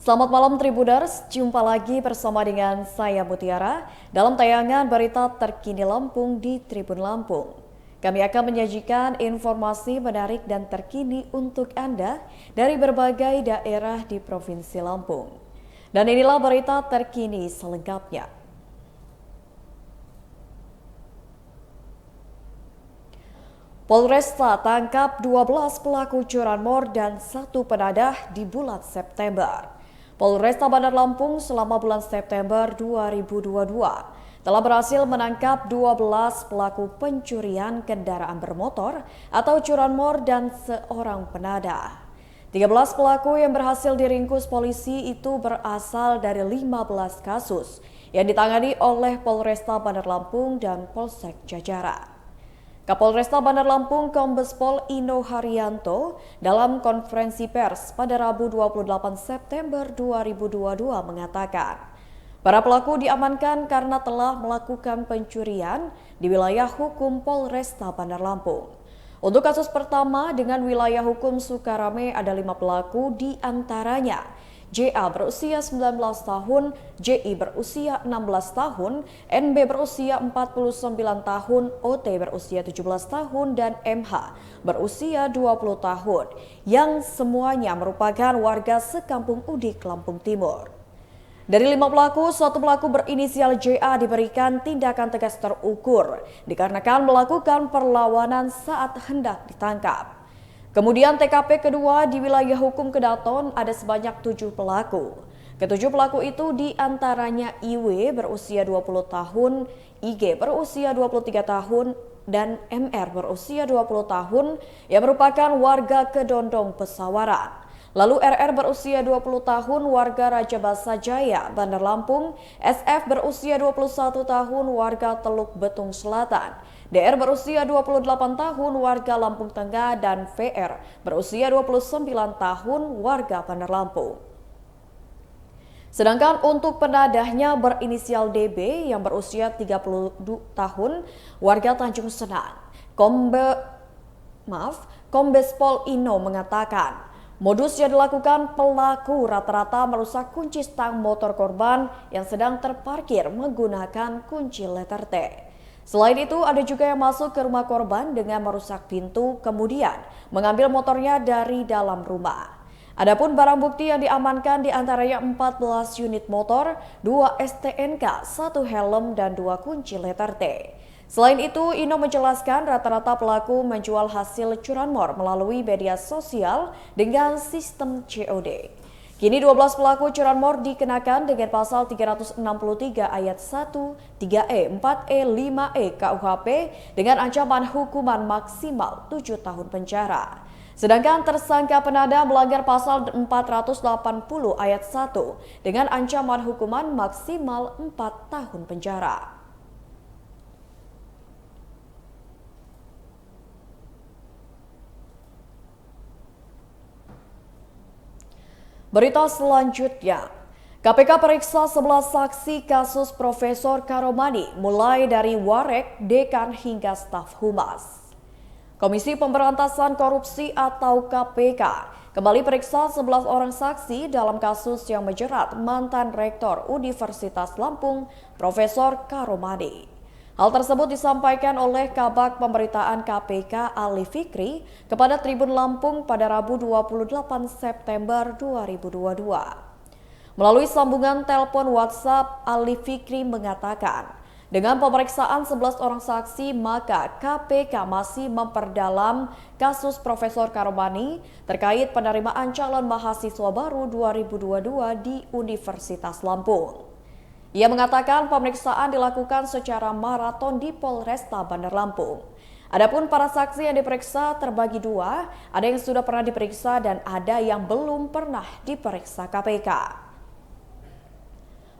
Selamat malam Tribuners, jumpa lagi bersama dengan saya Mutiara dalam tayangan berita terkini Lampung di Tribun Lampung. Kami akan menyajikan informasi menarik dan terkini untuk Anda dari berbagai daerah di Provinsi Lampung. Dan inilah berita terkini selengkapnya. Polresta tangkap 12 pelaku curanmor dan 1 penadah di bulan September. Polresta Bandar Lampung selama bulan September 2022 telah berhasil menangkap 12 pelaku pencurian kendaraan bermotor atau curanmor dan seorang penadah. 13 pelaku yang berhasil diringkus polisi itu berasal dari 15 kasus yang ditangani oleh Polresta Bandar Lampung dan Polsek Jajaran. Kapolresta Bandar Lampung Kombes Pol Ino Haryanto dalam konferensi pers pada Rabu 28 September 2022 mengatakan, para pelaku diamankan karena telah melakukan pencurian di wilayah hukum Polresta Bandar Lampung. Untuk kasus pertama dengan wilayah hukum Sukarame ada 5 pelaku di antaranya JA berusia 19 tahun, JI berusia 16 tahun, NB berusia 49 tahun, OT berusia 17 tahun, dan MH berusia 20 tahun, yang semuanya merupakan warga sekampung Udik, Lampung Timur. Dari 5 pelaku, 1 pelaku berinisial JA diberikan tindakan tegas terukur dikarenakan melakukan perlawanan saat hendak ditangkap. Kemudian TKP kedua di wilayah hukum Kedaton ada sebanyak 7 pelaku. Ketujuh pelaku itu diantaranya IW berusia 20 tahun, IG berusia 23 tahun, dan MR berusia 20 tahun yang merupakan warga Kedondong Pesawaran. Lalu RR berusia 20 tahun warga Raja Basa Jaya, Bandar Lampung, SF berusia 21 tahun warga Teluk Betung Selatan, DR berusia 28 tahun warga Lampung Tengah, dan VR berusia 29 tahun warga Bandar Lampung. Sedangkan untuk penadahnya berinisial DB yang berusia 30 tahun warga Tanjung Senang. Kombes Pol Ino mengatakan, modus yang dilakukan pelaku rata-rata merusak kunci stang motor korban yang sedang terparkir menggunakan kunci letter T. Selain itu, ada juga yang masuk ke rumah korban dengan merusak pintu, kemudian mengambil motornya dari dalam rumah. Adapun barang bukti yang diamankan diantaranya 14 unit motor, 2 STNK, 1 helm, dan 2 kunci letter T. Selain itu, Ino menjelaskan rata-rata pelaku menjual hasil curanmor melalui media sosial dengan sistem COD. Kini 12 pelaku curanmor dikenakan dengan pasal 363 ayat 1, 3E, 4E, 5E KUHP dengan ancaman hukuman maksimal 7 tahun penjara. Sedangkan tersangka penada melanggar pasal 480 ayat 1 dengan ancaman hukuman maksimal 4 tahun penjara. Berita selanjutnya, KPK periksa 11 saksi kasus Profesor Karomani mulai dari Warek, Dekan hingga staf humas. Komisi Pemberantasan Korupsi atau KPK kembali periksa 11 orang saksi dalam kasus yang menjerat mantan Rektor Universitas Lampung, Profesor Karomani. Hal tersebut disampaikan oleh Kabag Pemberitaan KPK Ali Fikri kepada Tribun Lampung pada Rabu 28 September 2022. Melalui sambungan telepon WhatsApp, Ali Fikri mengatakan, dengan pemeriksaan 11 orang saksi, maka KPK masih memperdalam kasus Profesor Karomani terkait penerimaan calon mahasiswa baru 2022 di Universitas Lampung. Ia mengatakan pemeriksaan dilakukan secara maraton di Polresta Bandar Lampung. Adapun para saksi yang diperiksa terbagi 2, ada yang sudah pernah diperiksa dan ada yang belum pernah diperiksa KPK.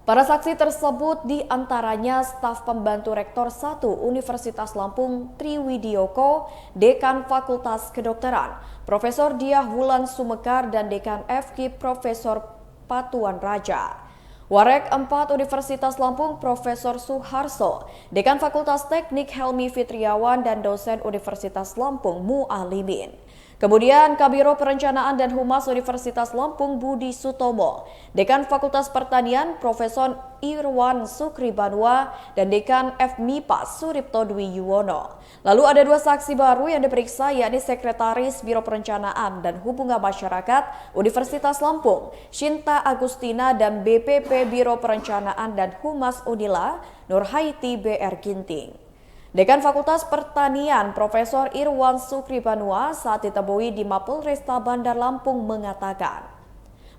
Para saksi tersebut diantaranya staf pembantu Rektor 1 Universitas Lampung Triwidioko, Dekan Fakultas Kedokteran, Profesor Diah Wulan Sumekar, dan Dekan FK Profesor Patuan Raja. Warek 4 Universitas Lampung Profesor Suharso, Dekan Fakultas Teknik Helmi Fitriawan, dan dosen Universitas Lampung Mu'alimin. Kemudian Kabiro Perencanaan dan Humas Universitas Lampung Budi Sutomo, Dekan Fakultas Pertanian Profesor Irwan Sukribanua, dan Dekan FMIPA Suripto Dwi Yuwono. Lalu ada 2 saksi baru yang diperiksa, yakni Sekretaris Biro Perencanaan dan Hubungan Masyarakat Universitas Lampung, Shinta Agustina, dan BPP Biro Perencanaan dan Humas Unila, Nurhaiti BR Ginting. Dekan Fakultas Pertanian Profesor Irwan Sukribanua saat ditemui di Mapolresta Bandar Lampung mengatakan,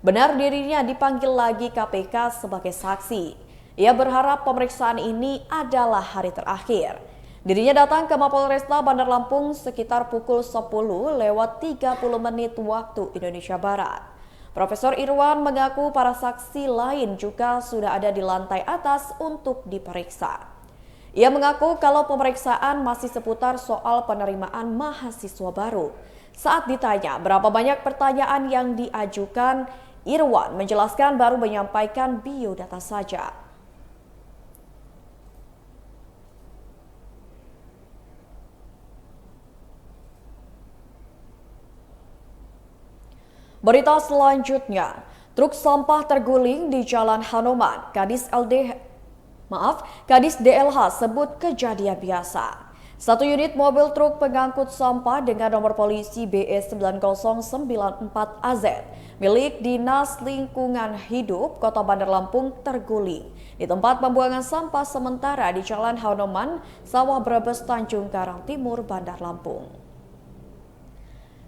benar dirinya dipanggil lagi KPK sebagai saksi. Ia berharap pemeriksaan ini adalah hari terakhir. Dirinya datang ke Mapolresta Bandar Lampung sekitar pukul 10:30 waktu Indonesia Barat. Profesor Irwan mengaku para saksi lain juga sudah ada di lantai atas untuk diperiksa. Ia mengaku kalau pemeriksaan masih seputar soal penerimaan mahasiswa baru. Saat ditanya berapa banyak pertanyaan yang diajukan, Irwan menjelaskan baru menyampaikan biodata saja. Berita selanjutnya, truk sampah terguling di Jalan Hanoman, Kadis DLH sebut kejadian biasa. 1 unit mobil truk pengangkut sampah dengan nomor polisi BE9094AZ milik Dinas Lingkungan Hidup Kota Bandar Lampung terguling di tempat pembuangan sampah sementara di Jalan Hanoman, Sawah Brebes, Tanjung Karang Timur, Bandar Lampung.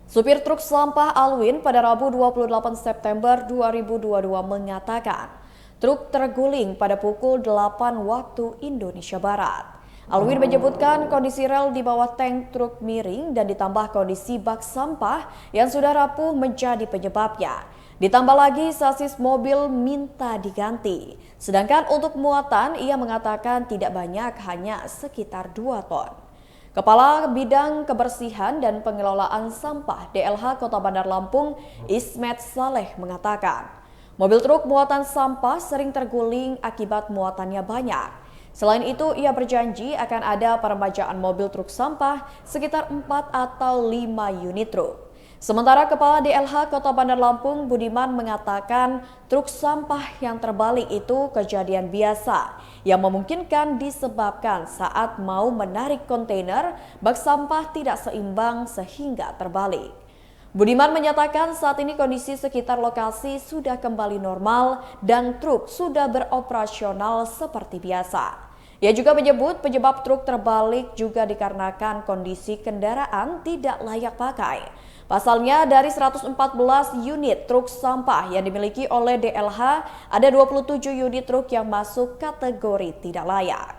Supir truk sampah Alwin pada Rabu 28 September 2022 mengatakan, truk terguling pada pukul 8 waktu Indonesia Barat. Alwin menyebutkan kondisi rel di bawah tank truk miring dan ditambah kondisi bak sampah yang sudah rapuh menjadi penyebabnya. Ditambah lagi sasis mobil minta diganti. Sedangkan untuk muatan ia mengatakan tidak banyak, hanya sekitar 2 ton. Kepala Bidang Kebersihan dan Pengelolaan Sampah DLH Kota Bandar Lampung, Ismet Saleh mengatakan, mobil truk muatan sampah sering terguling akibat muatannya banyak. Selain itu, ia berjanji akan ada peremajaan mobil truk sampah sekitar 4 atau 5 unit truk. Sementara Kepala DLH Kota Bandar Lampung Budiman mengatakan truk sampah yang terbalik itu kejadian biasa yang memungkinkan disebabkan saat mau menarik kontainer, bak sampah tidak seimbang sehingga terbalik. Budiman menyatakan saat ini kondisi sekitar lokasi sudah kembali normal dan truk sudah beroperasional seperti biasa. Ia juga menyebut penyebab truk terbalik juga dikarenakan kondisi kendaraan tidak layak pakai. Pasalnya dari 114 unit truk sampah yang dimiliki oleh DLH, ada 27 unit truk yang masuk kategori tidak layak.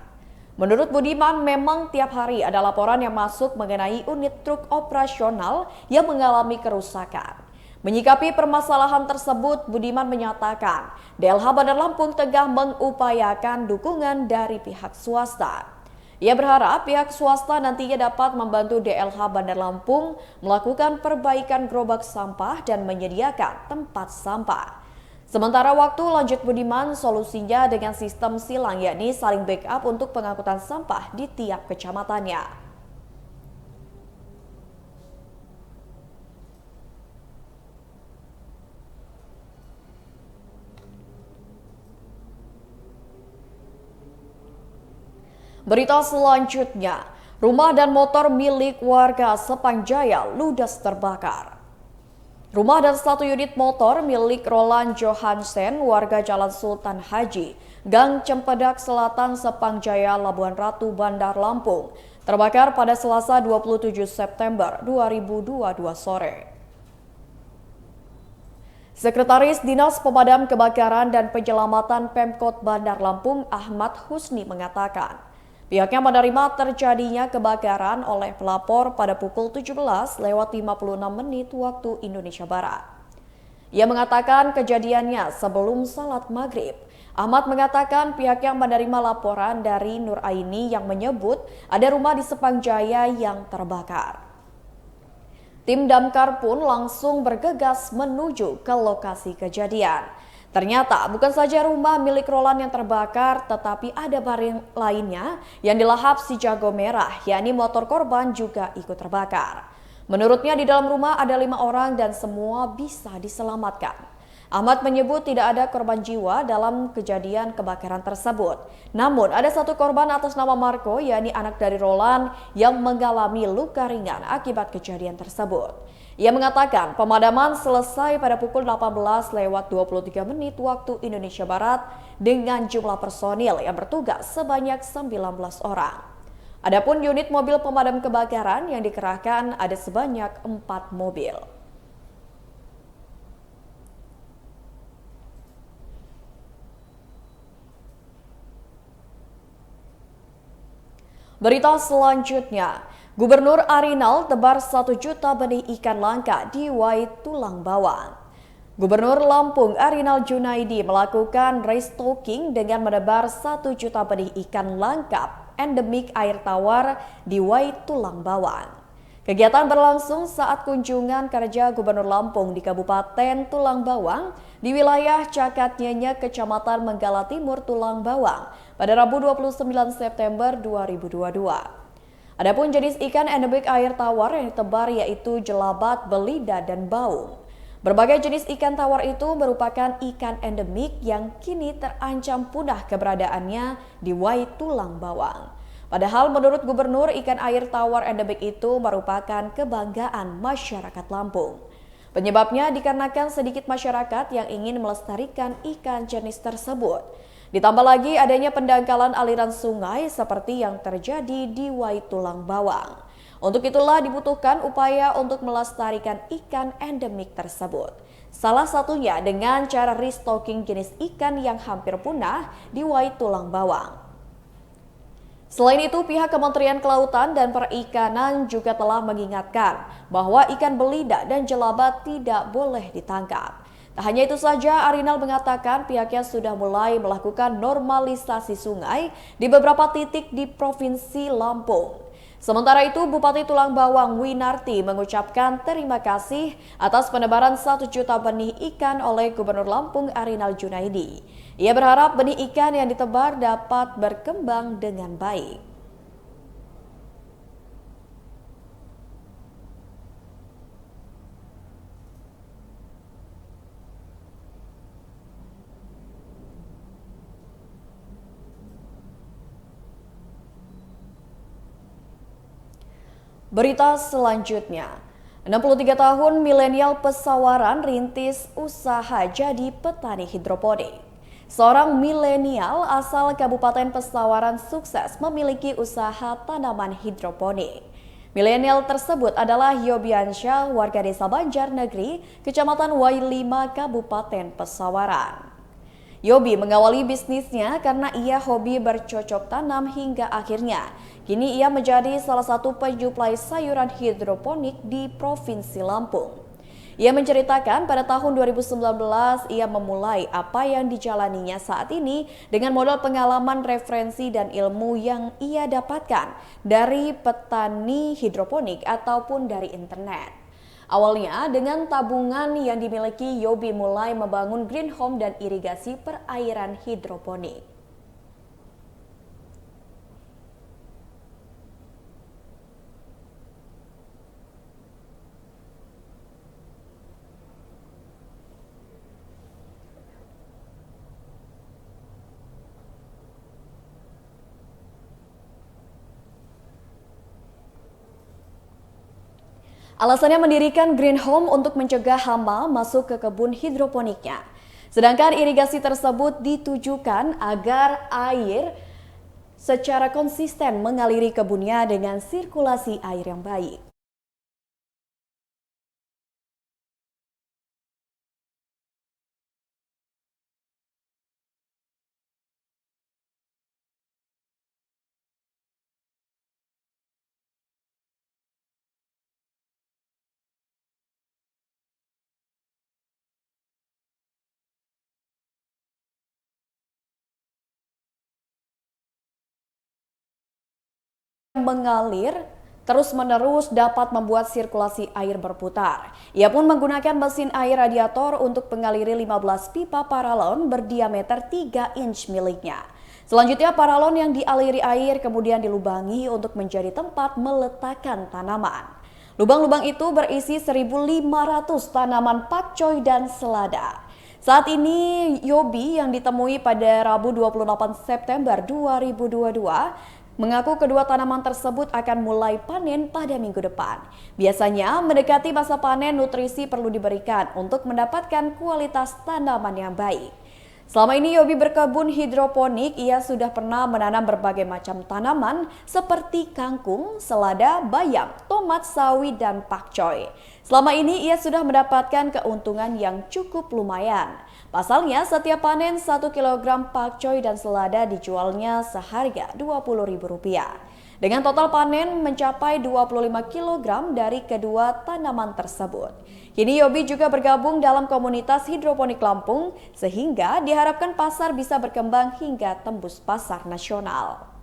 Menurut Budiman, memang tiap hari ada laporan yang masuk mengenai unit truk operasional yang mengalami kerusakan. Menyikapi permasalahan tersebut, Budiman menyatakan DLH Bandar Lampung tengah mengupayakan dukungan dari pihak swasta. Ia berharap pihak swasta nantinya dapat membantu DLH Bandar Lampung melakukan perbaikan gerobak sampah dan menyediakan tempat sampah. Sementara waktu, lanjut Budiman, solusinya dengan sistem silang, yakni saling backup untuk pengangkutan sampah di tiap kecamatannya. Berita selanjutnya, rumah dan motor milik warga Sepangjaya ludes terbakar. Rumah dan 1 unit motor milik Roland Johansen, warga Jalan Sultan Haji, Gang Cempedak Selatan, Sepangjaya, Labuan Ratu, Bandar Lampung, terbakar pada Selasa 27 September 2022 sore. Sekretaris Dinas Pemadam Kebakaran dan Penyelamatan Pemkot Bandar Lampung, Ahmad Husni mengatakan, pihaknya menerima terjadinya kebakaran oleh pelapor pada pukul 17:56 waktu Indonesia Barat. Ia mengatakan kejadiannya sebelum salat maghrib. Ahmad mengatakan pihaknya menerima laporan dari Nur Aini yang menyebut ada rumah di Sepangjaya yang terbakar. Tim damkar pun langsung bergegas menuju ke lokasi kejadian. Ternyata bukan saja rumah milik Roland yang terbakar, tetapi ada barang lainnya yang dilahap si jago merah, yakni motor korban juga ikut terbakar. Menurutnya di dalam rumah ada 5 orang dan semua bisa diselamatkan. Ahmad menyebut tidak ada korban jiwa dalam kejadian kebakaran tersebut. Namun ada satu korban atas nama Marco, yakni anak dari Roland yang mengalami luka ringan akibat kejadian tersebut. Ia mengatakan pemadaman selesai pada pukul 18:23 waktu Indonesia Barat dengan jumlah personil yang bertugas sebanyak 19 orang. Adapun unit mobil pemadam kebakaran yang dikerahkan ada sebanyak 4 mobil. Berita selanjutnya, Gubernur Arinal tebar 1 juta benih ikan langka di Wai Tulang Bawang. Gubernur Lampung Arinal Junaidi melakukan restocking dengan menebar 1 juta benih ikan langka endemik air tawar di Wai Tulang Bawang. Kegiatan berlangsung saat kunjungan kerja Gubernur Lampung di Kabupaten Tulang Bawang di wilayah Cakat Nyenyak, Kecamatan Menggala Timur, Tulang Bawang pada Rabu 29 September 2022. Adapun jenis ikan endemik air tawar yang ditebar yaitu jelabat, belida, dan baung. Berbagai jenis ikan tawar itu merupakan ikan endemik yang kini terancam punah keberadaannya di Wai Tulang Bawang. Padahal menurut Gubernur, ikan air tawar endemik itu merupakan kebanggaan masyarakat Lampung. Penyebabnya dikarenakan sedikit masyarakat yang ingin melestarikan ikan jenis tersebut. Ditambah lagi adanya pendangkalan aliran sungai seperti yang terjadi di Wai Tulang Bawang. Untuk itulah dibutuhkan upaya untuk melestarikan ikan endemik tersebut. Salah satunya dengan cara restocking jenis ikan yang hampir punah di Wai Tulang Bawang. Selain itu, pihak Kementerian Kelautan dan Perikanan juga telah mengingatkan bahwa ikan belida dan jelabat tidak boleh ditangkap. Tak hanya itu saja, Arinal mengatakan pihaknya sudah mulai melakukan normalisasi sungai di beberapa titik di Provinsi Lampung. Sementara itu, Bupati Tulang Bawang Winarti mengucapkan terima kasih atas penebaran 1 juta benih ikan oleh Gubernur Lampung Arinal Junaidi. Ia berharap benih ikan yang ditebar dapat berkembang dengan baik. Berita selanjutnya, 63 tahun milenial Pesawaran rintis usaha jadi petani hidroponik. Seorang milenial asal Kabupaten Pesawaran sukses memiliki usaha tanaman hidroponik. Milenial tersebut adalah Yobiansyah, warga desa Banjarnegeri, Kecamatan Wailima, Kabupaten Pesawaran. Yobi mengawali bisnisnya karena ia hobi bercocok tanam hingga akhirnya kini ia menjadi salah satu penyuplai sayuran hidroponik di Provinsi Lampung. Ia menceritakan pada tahun 2019 ia memulai apa yang dijalaninya saat ini dengan modal pengalaman, referensi, dan ilmu yang ia dapatkan dari petani hidroponik ataupun dari internet. Awalnya dengan tabungan yang dimiliki, Yobi mulai membangun green home dan irigasi perairan hidroponik. Alasannya mendirikan green home untuk mencegah hama masuk ke kebun hidroponiknya. Sedangkan irigasi tersebut ditujukan agar air secara konsisten mengaliri kebunnya dengan sirkulasi air yang baik. Mengalir terus-menerus dapat membuat sirkulasi air berputar. Ia pun menggunakan mesin air radiator untuk mengaliri 15 pipa paralon berdiameter 3 inch miliknya. Selanjutnya paralon yang dialiri air kemudian dilubangi untuk menjadi tempat meletakkan tanaman. Lubang-lubang itu berisi 1.500 tanaman pakcoy dan selada. Saat ini Yobi yang ditemui pada Rabu 28 September 2022 mengaku kedua tanaman tersebut akan mulai panen pada minggu depan. Biasanya mendekati masa panen, nutrisi perlu diberikan untuk mendapatkan kualitas tanaman yang baik. Selama ini Yobi berkebun hidroponik, ia sudah pernah menanam berbagai macam tanaman seperti kangkung, selada, bayam, tomat, sawi, dan pakcoy. Selama ini ia sudah mendapatkan keuntungan yang cukup lumayan. Pasalnya setiap panen 1 kg pakcoy dan selada dijualnya seharga Rp20.000. Dengan total panen mencapai 25 kg dari kedua tanaman tersebut. Kini Yobi juga bergabung dalam komunitas hidroponik Lampung sehingga diharapkan pasar bisa berkembang hingga tembus pasar nasional.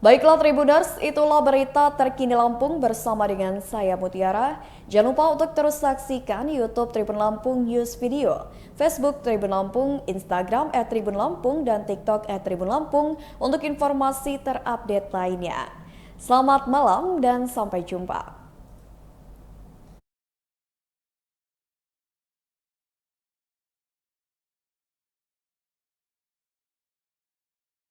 Baiklah Tribuners, itulah berita terkini Lampung bersama dengan saya Mutiara. Jangan lupa untuk terus saksikan YouTube Tribun Lampung News Video, Facebook Tribun Lampung, Instagram @tribunlampung, dan TikTok @tribunlampung untuk informasi terupdate lainnya. Selamat malam dan sampai jumpa.